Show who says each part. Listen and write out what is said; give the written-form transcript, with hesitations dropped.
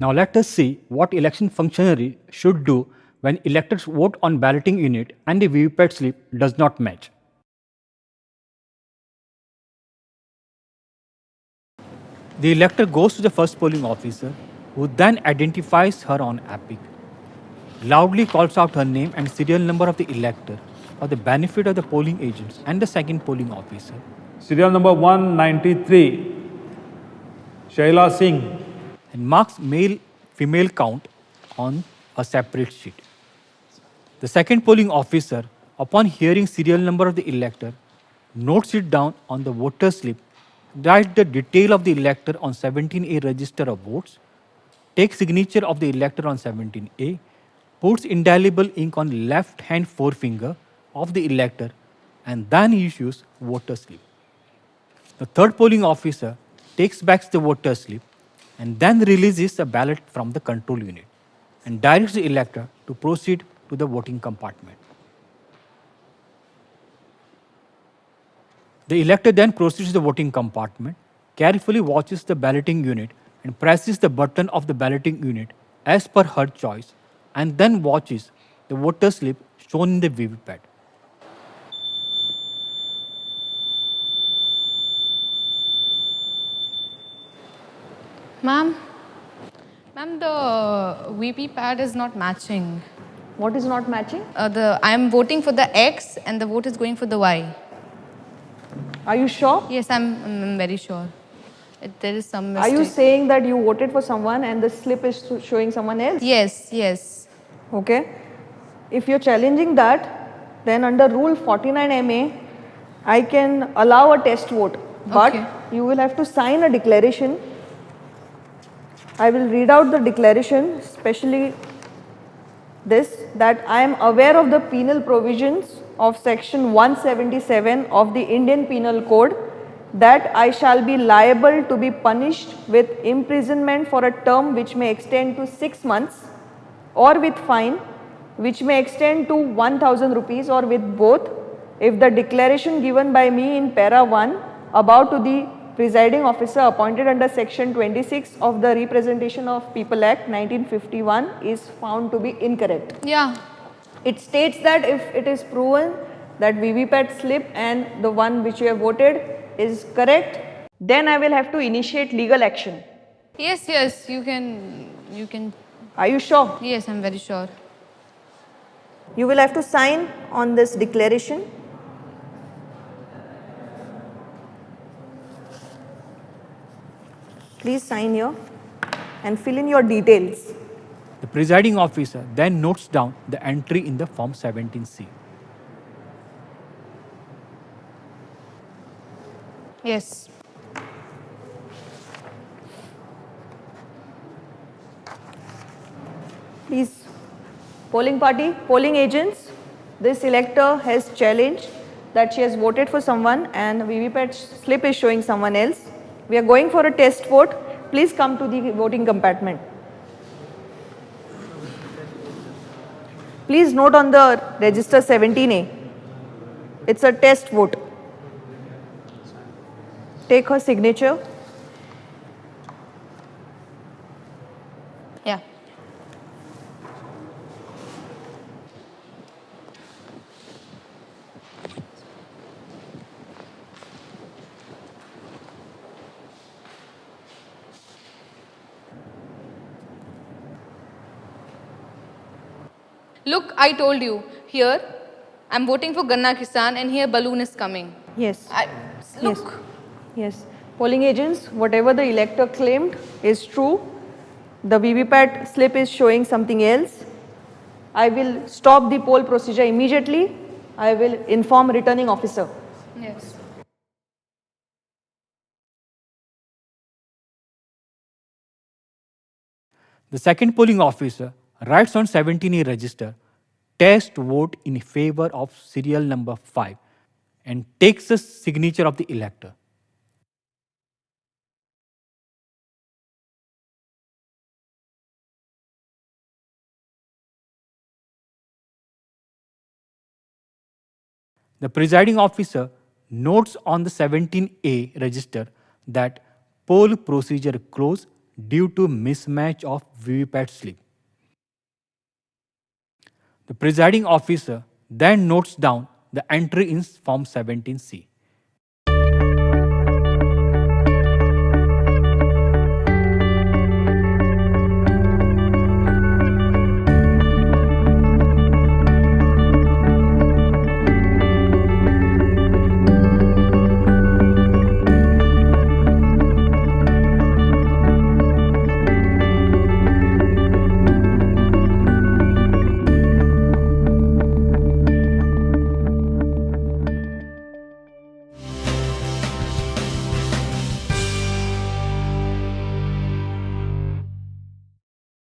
Speaker 1: Now let us see what election functionary should do when electors vote on balloting unit and the VVPAT slip does not match. The elector goes to the first polling officer, who then identifies her on Epic, loudly calls out her name and serial number of the elector for the benefit of the polling agents and the second polling officer.
Speaker 2: Serial number 193, Shaila Singh.
Speaker 1: And marks male female count on a separate sheet. The second polling officer, upon hearing serial number of the elector, notes it down on the voter slip, writes the detail of the elector on 17A register of votes, takes signature of the elector on 17A, puts indelible ink on left hand forefinger of the elector, and then issues voter slip. The third polling officer takes back the voter slip and then releases the ballot from the control unit and directs the elector to proceed to the voting compartment. The elector then proceeds to the voting compartment, carefully watches the balloting unit and presses the button of the balloting unit as per her choice, and then watches the voter slip shown in the VVPAT.
Speaker 3: Ma'am, the VP pad is not matching.
Speaker 4: What is not matching?
Speaker 3: I am voting for the X and the vote is going for the Y.
Speaker 4: Are you sure?
Speaker 3: Yes, I'm very sure. There is some
Speaker 4: Are
Speaker 3: mistake.
Speaker 4: you saying that you voted for someone and the slip is showing someone else?
Speaker 3: Yes.
Speaker 4: Okay. If you're challenging that, then under Rule 49MA, I can allow a test vote. But
Speaker 3: Okay.
Speaker 4: you will have to sign a declaration. I will read out the declaration, especially this, that I am aware of the penal provisions of section 177 of the Indian Penal Code, that I shall be liable to be punished with imprisonment for a term which may extend to 6 months, or with fine which may extend to 1000 rupees, or with both, if the declaration given by me in para 1 about to the presiding officer appointed under section 26 of the Representation of People Act 1951 is found to be incorrect.
Speaker 3: Yeah.
Speaker 4: It states that if it is proven that VVPAT slip and the one which you have voted is correct, then I will have to initiate legal action.
Speaker 3: Yes, you can.
Speaker 4: Are you sure?
Speaker 3: Yes, I'm very sure.
Speaker 4: You will have to sign on this declaration. Please sign here and fill in your details.
Speaker 1: The presiding officer then notes down the entry in the Form 17C.
Speaker 3: Yes.
Speaker 4: Please, polling party, polling agents, this elector has challenged that she has voted for someone and VVPAT slip is showing someone else. We are going for a test vote. Please come to the voting compartment. Please note on the register 17A. It's a test vote. Take her signature.
Speaker 3: Yeah. Look, I told you. Here, I'm voting for Ganna Kisan and here balloon is coming.
Speaker 4: Yes.
Speaker 3: Look.
Speaker 4: Yes. Yes. Polling agents, whatever the elector claimed is true. The VVPAT slip is showing something else. I will stop the poll procedure immediately. I will inform returning officer.
Speaker 3: Yes.
Speaker 1: The second polling officer writes on 17A register test vote in favor of serial number 5 and takes the signature of the elector. The presiding officer notes on the 17A register that poll procedure closed due to mismatch of VVPAT slip. The presiding officer then notes down the entry in Form 17C.